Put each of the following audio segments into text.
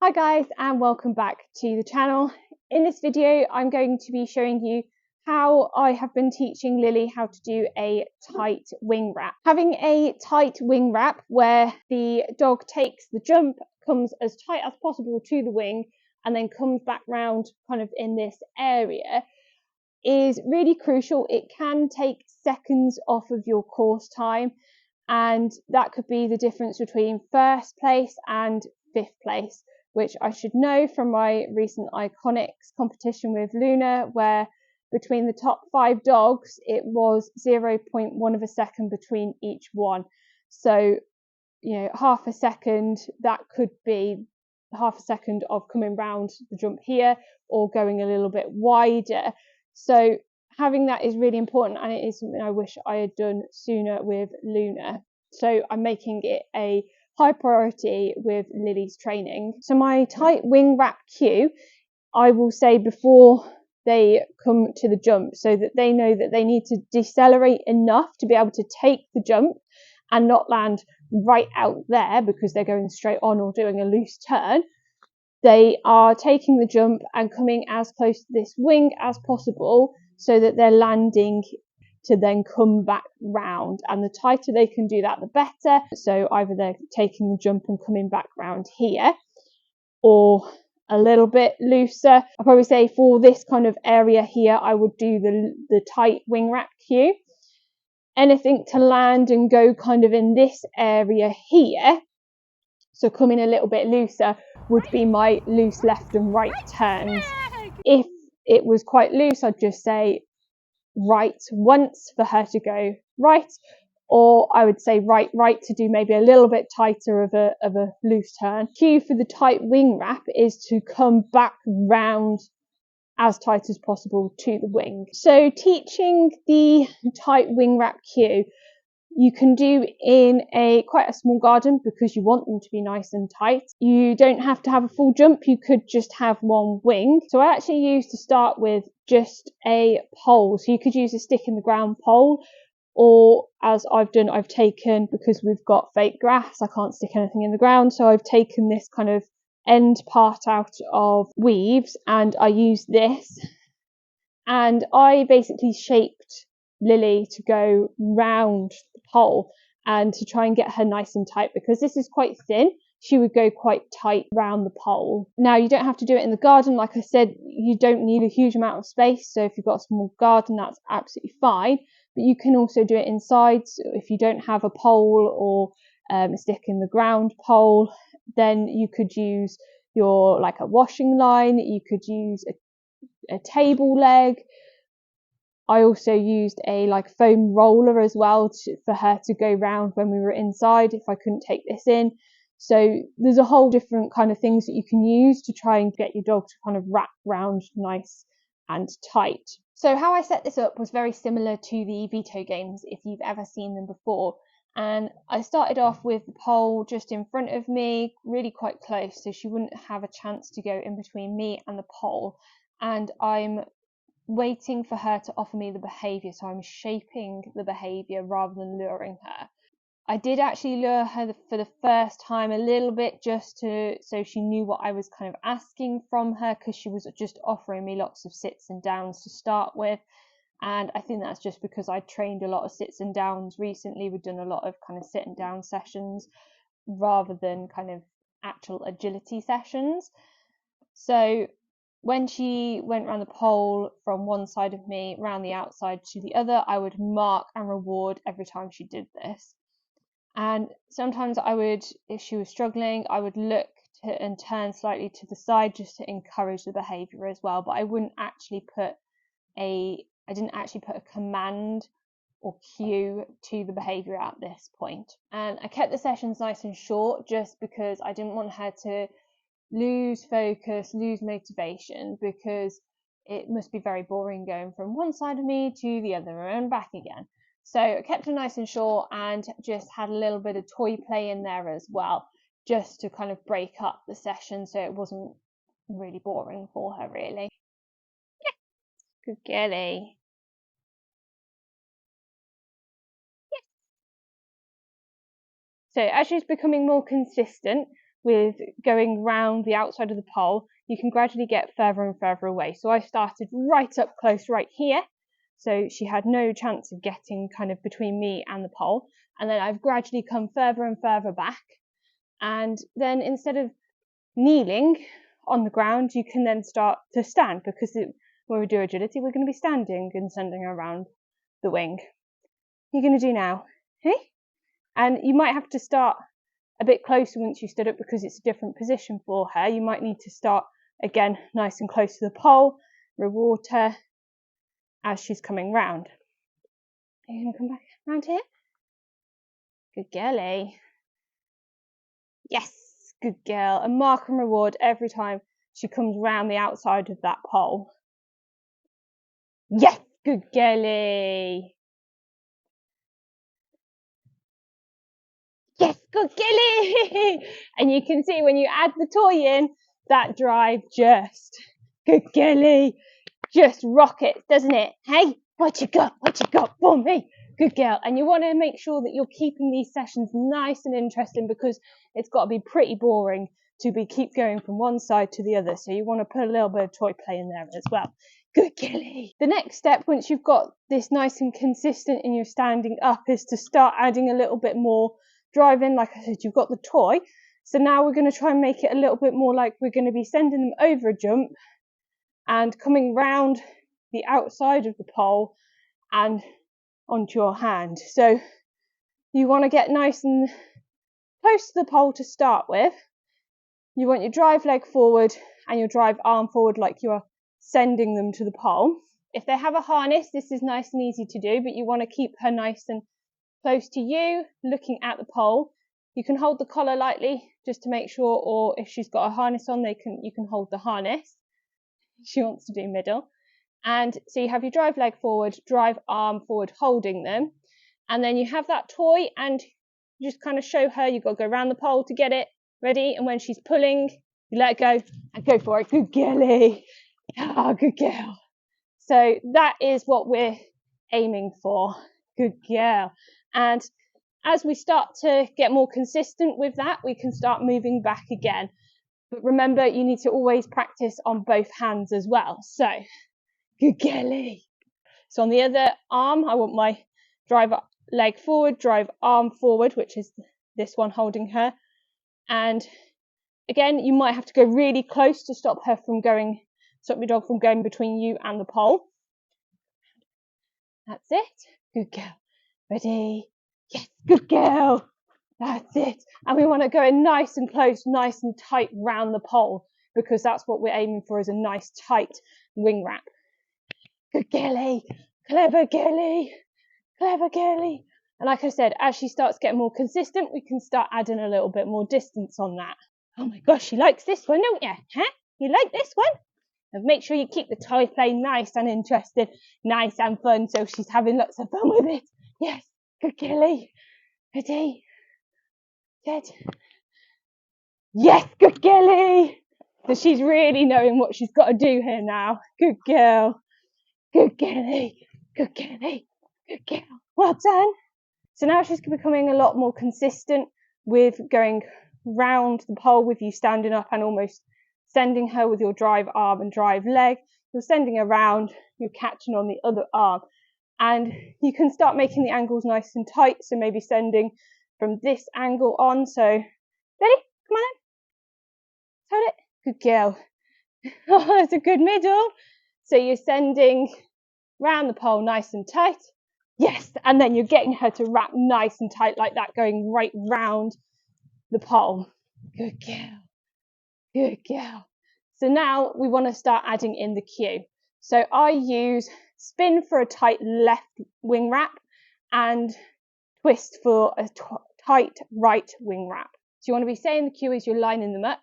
Hi guys, and welcome back to the channel. In this video I'm going to be showing you how I have been teaching Lily how to do a tight wing wrap. Having a tight wing wrap where the dog takes the jump, comes as tight as possible to the wing and then comes back round kind of in this area is really crucial. It can take seconds off of your course time, and that could be the difference between first place and fifth place, which I should know from my recent Iconics competition with Luna, where between the top 5 dogs, it was 0.1 of a second between each one. So, half a second, that could be half a second of coming round the jump here or going a little bit wider. So having that is really important, and it is something I wish I had done sooner with Luna. So I'm making it a high priority with Lily's training. So my tight wing wrap cue, I will say before they come to the jump, so that they know that they need to decelerate enough to be able to take the jump and not land right out there because they're going straight on or doing a loose turn. They are taking the jump and coming as close to this wing as possible so that they're landing to then come back round, and the tighter they can do that the better. So either they're taking the jump and coming back round here, or a little bit looser. I'll probably say for this kind of area here I would do the tight wing wrap cue. Anything to land and go kind of in this area here, so coming a little bit looser, would be my loose left and right turns. If it was quite loose, I'd just say right once for her to go right, or I would say right to do maybe a little bit tighter of a loose turn. Cue for the tight wing wrap is to come back round as tight as possible to the wing. So teaching the tight wing wrap cue, you can do in quite a small garden because you want them to be nice and tight. You don't have to have a full jump, you could just have one wing. So I actually used to start with just a pole. So you could use a stick in the ground pole, or as I've done, I've taken, because we've got fake grass, I can't stick anything in the ground, so I've taken this kind of end part out of weaves and I use this, and I basically shaped Lily to go round the pole and to try and get her nice and tight, because this is quite thin. She would go quite tight round the pole. Now, you don't have to do it in the garden. Like I said, you don't need a huge amount of space. So if you've got a small garden, that's absolutely fine. But you can also do it inside. So if you don't have a pole or a stick in the ground pole, then you could use like a washing line. You could use a table leg. I also used a foam roller as well for her to go round when we were inside if I couldn't take this in. So there's a whole different kind of things that you can use to try and get your dog to kind of wrap round nice and tight. So how I set this up was very similar to the veto games, if you've ever seen them before. And I started off with the pole just in front of me, really quite close, so she wouldn't have a chance to go in between me and the pole. And I'm waiting for her to offer me the behaviour, so I'm shaping the behaviour rather than luring her. I did actually lure her for the first time a little bit, just so she knew what I was kind of asking from her, because she was just offering me lots of sits and downs to start with. And I think that's just because I trained a lot of sits and downs recently. We've done a lot of kind of sit and down sessions rather than kind of actual agility sessions. So when she went around the pole from one side of me, round the outside to the other, I would mark and reward every time she did this. And sometimes I would, if she was struggling, I would look and turn slightly to the side just to encourage the behaviour as well. But I didn't actually put a command or cue to the behaviour at this point. And I kept the sessions nice and short just because I didn't want her to lose focus, lose motivation, because it must be very boring going from one side of me to the other and back again. So I kept it nice and short and just had a little bit of toy play in there as well, just to kind of break up the session so it wasn't really boring for her, really. Yeah, good girlie. Yes. So as she's becoming more consistent, with going round the outside of the pole, you can gradually get further and further away. So I started right up close right here, so she had no chance of getting kind of between me and the pole. And then I've gradually come further and further back. And then instead of kneeling on the ground, you can then start to stand, because when we do agility, we're going to be standing and sending around the wing. You're going to do now, okay? And you might have to start a bit closer once you stood up, because it's a different position for her. You might need to start again nice and close to the pole, reward her as she's coming round. Are you going to come back round here? Good girlie. Yes, good girl. And mark and reward every time she comes round the outside of that pole. Yes, good girlie. Yes, good girlie. And you can see when you add the toy in, that drive just, good girlie, just rockets, doesn't it? Hey, what you got for me? Good girl. And you want to make sure that you're keeping these sessions nice and interesting, because it's got to be pretty boring to keep going from one side to the other. So you want to put a little bit of toy play in there as well. Good girlie. The next step, once you've got this nice and consistent and you're standing up, is to start adding a little bit more driving. Like I said, you've got the toy. So now we're going to try and make it a little bit more like we're going to be sending them over a jump and coming round the outside of the pole and onto your hand. So you want to get nice and close to the pole to start with. You want your drive leg forward and your drive arm forward, like you are sending them to the pole. If they have a harness, this is nice and easy to do, but you want to keep her nice and close to you, looking at the pole. You can hold the collar lightly just to make sure, or if she's got a harness on, you can hold the harness. She wants to do middle. And so you have your drive leg forward, drive arm forward, holding them. And then you have that toy and you just kind of show her, you've got to go around the pole to get it ready. And when she's pulling, you let go and go for it. Good girlie. Oh, good girl. So that is what we're aiming for. Good girl. And as we start to get more consistent with that, we can start moving back again. But remember, you need to always practice on both hands as well. So, good girlie. So on the other arm, I want my drive leg forward, drive arm forward, which is this one holding her. And again, you might have to go really close to stop your dog from going between you and the pole. That's it. Good girl. Ready? Yes, good girl. That's it. And we want to go in nice and close, nice and tight round the pole, because that's what we're aiming for, is a nice tight wing wrap. Good girlie. Clever girlie. Clever girlie. And like I said, as she starts getting more consistent, we can start adding a little bit more distance on that. Oh my gosh, she likes this one, don't you? Huh? You like this one? And make sure you keep the toy play nice and interesting, nice and fun, so she's having lots of fun with it. Yes, good girlie. Ready? Good. Yes, good girlie. So she's really knowing what she's got to do here now. Good girl. Good girlie. Good girlie. Good girl. Well done. So now she's becoming a lot more consistent with going round the pole with you standing up and almost sending her with your drive arm and drive leg. You're sending her around, you're catching on the other arm. And you can start making the angles nice and tight. So maybe sending from this angle on. So, ready? Come on then. Hold it. Good girl. Oh, that's a good middle. So you're sending round the pole nice and tight. Yes, and then you're getting her to wrap nice and tight like that, going right round the pole. Good girl. Good girl. So now we want to start adding in the cue. So I use spin for a tight left wing wrap and twist for a tight right wing wrap. So you want to be saying the cue as you're lining them up.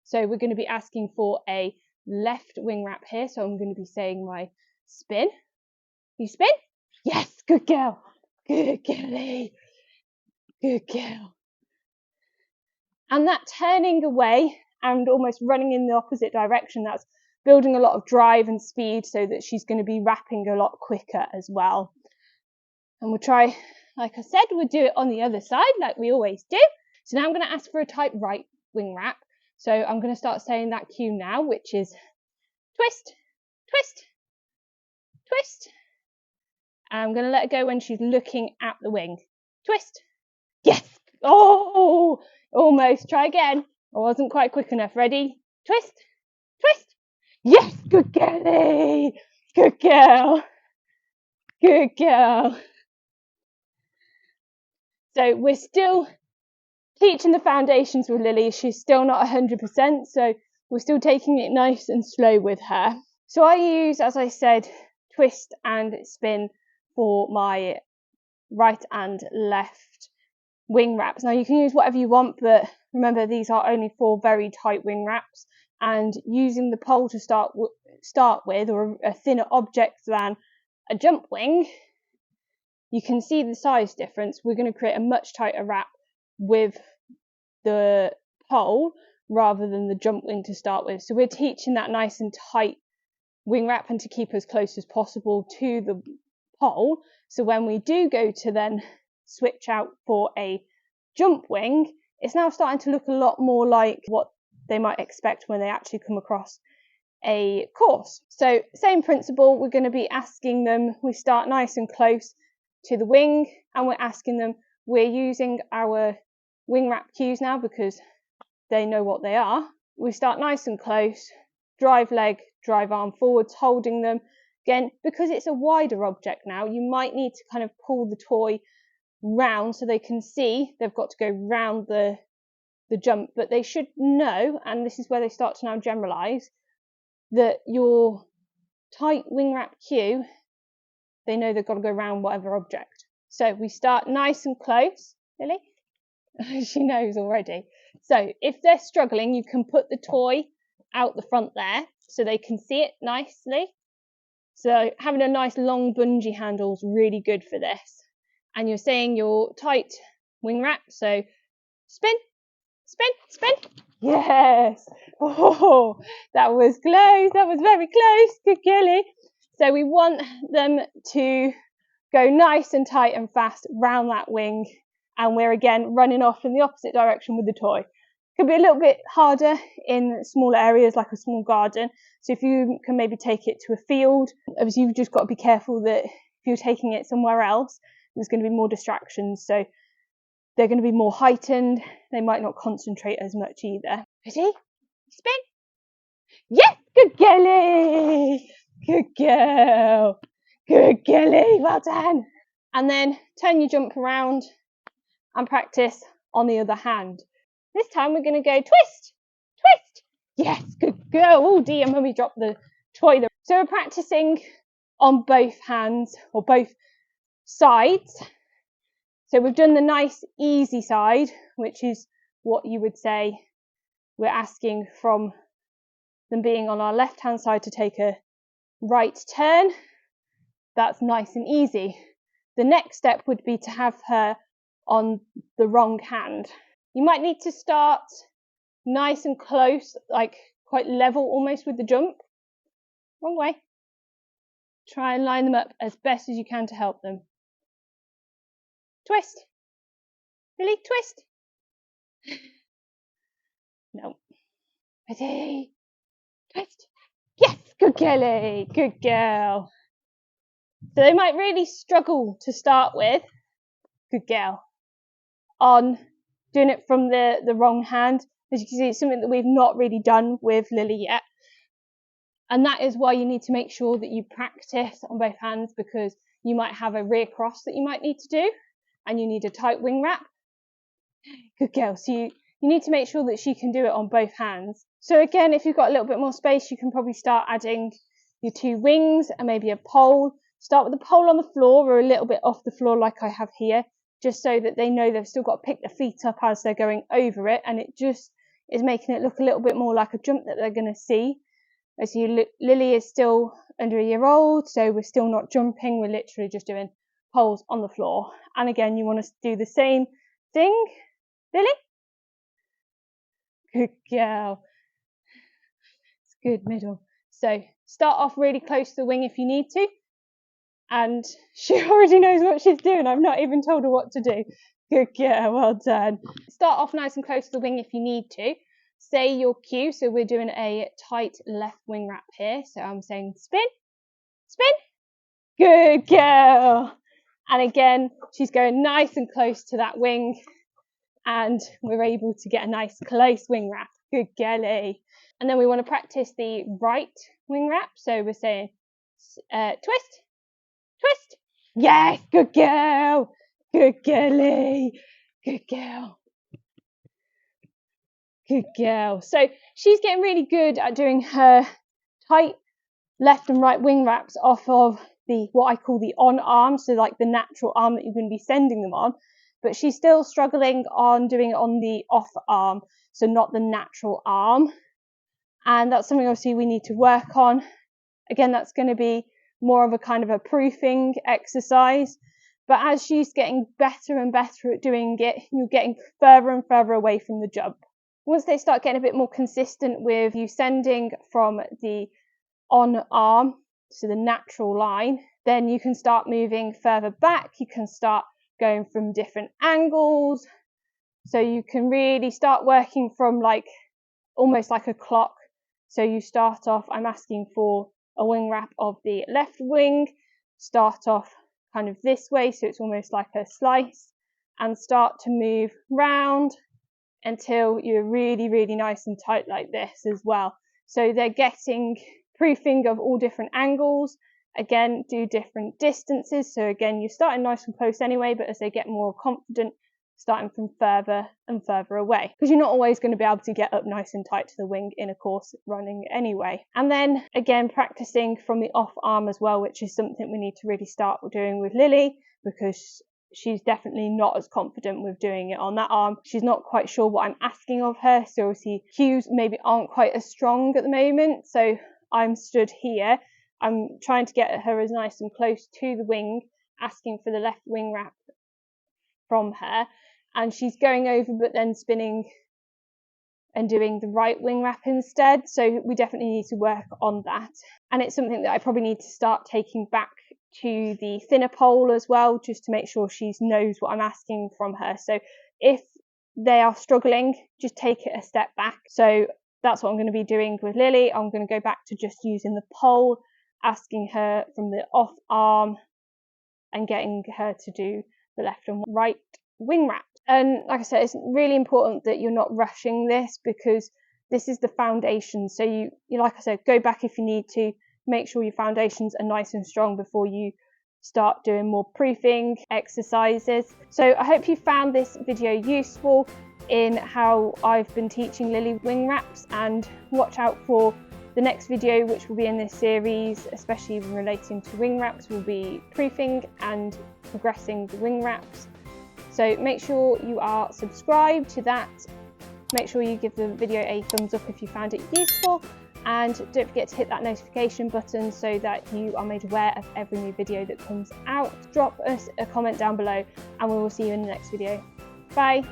So we're going to be asking for a left wing wrap here. So I'm going to be saying my spin. You spin? Yes, good girl. Good girlie. Good girl. And that turning away and almost running in the opposite direction, that's building a lot of drive and speed, so that she's going to be wrapping a lot quicker as well. And we'll try, like I said, we'll do it on the other side like we always do. So now I'm going to ask for a tight right wing wrap. So I'm going to start saying that cue now, which is twist, twist, twist. And I'm going to let her go when she's looking at the wing. Twist. Yes. Oh, almost. Try again. I wasn't quite quick enough. Ready? Twist, twist. Yes. Good girlie. Good girl. Good girl. So we're still teaching the foundations with Lily. She's still not 100%, so we're still taking it nice and slow with her. So I use, as I said, twist and spin for my right and left wing wraps. Now you can use whatever you want, but remember these are only for very tight wing wraps, and using the pole to start with, or a thinner object than a jump wing, you can see the size difference. We're going to create a much tighter wrap with the pole rather than the jump wing to start with. So we're teaching that nice and tight wing wrap and to keep as close as possible to the pole. So when we do go to then switch out for a jump wing, it's now starting to look a lot more like what they might expect when they actually come across a course. So same principle, we're going to be asking them, we start nice and close to the wing, and we're asking them, we're using our wing wrap cues now because they know what they are. We start nice and close, drive leg, drive arm forwards, holding them. Again, because it's a wider object now, you might need to kind of pull the toy round so they can see they've got to go round the jump, but they should know, and this is where they start to now generalize, that your tight wing wrap cue, they know they've got to go around whatever object. So we start nice and close. Lily? She knows already. So if they're struggling, you can put the toy out the front there so they can see it nicely. So having a nice long bungee handle is really good for this. And you're saying your tight wing wrap, so spin, spin, spin. Yes. Oh, that was close. That was very close. Good girlie. So we want them to go nice and tight and fast round that wing, and we're again running off in the opposite direction with the toy. Could be a little bit harder in smaller areas like a small garden, so if you can maybe take it to a field, obviously you've just got to be careful that if you're taking it somewhere else, there's going to be more distractions, so they're going to be more heightened, they might not concentrate as much either. Ready? Spin. Yes, good girlie. Good girl. Good girlie, well done. And then turn your jump around and practice on the other hand. This time we're going to go twist, twist. Yes, good girl. Oh dear, mummy dropped the toy there. So we're practicing on both hands or both sides. So we've done the nice easy side, which is what you would say we're asking from them being on our left hand side to take a right turn. That's nice and easy. The next step would be to have her on the wrong hand. You might need to start nice and close, like quite level almost with the jump. Wrong way. Try and line them up as best as you can to help them. Twist. Lily, twist. No. Ready. Twist. Yes, good girlie. Good girl. So they might really struggle to start with, good girl, on doing it from the wrong hand. As you can see, it's something that we've not really done with Lily yet. And that is why you need to make sure that you practice on both hands, because you might have a rear cross that you might need to do, and you need a tight wing wrap. Good girl. So you need to make sure that she can do it on both hands. So again, if you've got a little bit more space, you can probably start adding your two wings and maybe a pole. Start with the pole on the floor or a little bit off the floor like I have here, just so that they know they've still got to pick their feet up as they're going over it, and it just is making it look a little bit more like a jump that they're going to see. As Lily is still under a year old, so we're still not jumping, we're literally just doing poles on the floor. And again, you want to do the same thing. Lily? Good girl. It's good middle. So start off really close to the wing if you need to. And she already knows what she's doing. I've not even told her what to do. Good girl, well done. Start off nice and close to the wing if you need to. Say your cue, so we're doing a tight left wing wrap here. So I'm saying spin, spin. Good girl. And again, she's going nice and close to that wing, and we're able to get a nice close wing wrap. Good girlie. And then we want to practice the right wing wrap. So we're saying twist, twist. Yes, good girl. Good girlie. Good girl. Good girl. So she's getting really good at doing her tight left and right wing wraps off of the what I call the on arm, so like the natural arm that you're going to be sending them on, but she's still struggling on doing it on the off arm, so not the natural arm, and that's something obviously we need to work on. Again, that's going to be more of a kind of a proofing exercise, but as she's getting better and better at doing it, you're getting further and further away from the jump. Once they start getting a bit more consistent with you sending from the on arm, so the natural line, then you can start moving further back. You can start going from different angles. So you can really start working from like almost like a clock. So you start off, I'm asking for a wing wrap of the left wing, start off kind of this way, so it's almost like a slice, and start to move round until you're really, really nice and tight like this as well. So they're getting proofing of all different angles. Again, do different distances. So again, you're starting nice and close anyway, but as they get more confident, starting from further and further away, because you're not always going to be able to get up nice and tight to the wing in a course running anyway. And then again, practicing from the off arm as well, which is something we need to really start doing with Lily, because she's definitely not as confident with doing it on that arm. She's not quite sure what I'm asking of her, so obviously cues maybe aren't quite as strong at the moment. So I'm stood here, I'm trying to get her as nice and close to the wing, asking for the left wing wrap from her, and she's going over but then spinning and doing the right wing wrap instead. So we definitely need to work on that, and it's something that I probably need to start taking back to the thinner pole as well, just to make sure she knows what I'm asking from her. So if they are struggling, just take it a step back. So that's what I'm going to be doing with Lily. I'm going to go back to just using the pole, asking her from the off arm and getting her to do the left and right wing wrap. And like I said, it's really important that you're not rushing this, because this is the foundation. So you like I said, go back if you need to, make sure your foundations are nice and strong before you start doing more proofing exercises. So I hope you found this video useful in how I've been teaching Lily wing wraps, and watch out for the next video, which will be in this series, especially relating to wing wraps, will be proofing and progressing the wing wraps. So make sure you are subscribed to that. Make sure you give the video a thumbs up if you found it useful, and don't forget to hit that notification button so that you are made aware of every new video that comes out. Drop us a comment down below, and we will see you in the next video. Bye.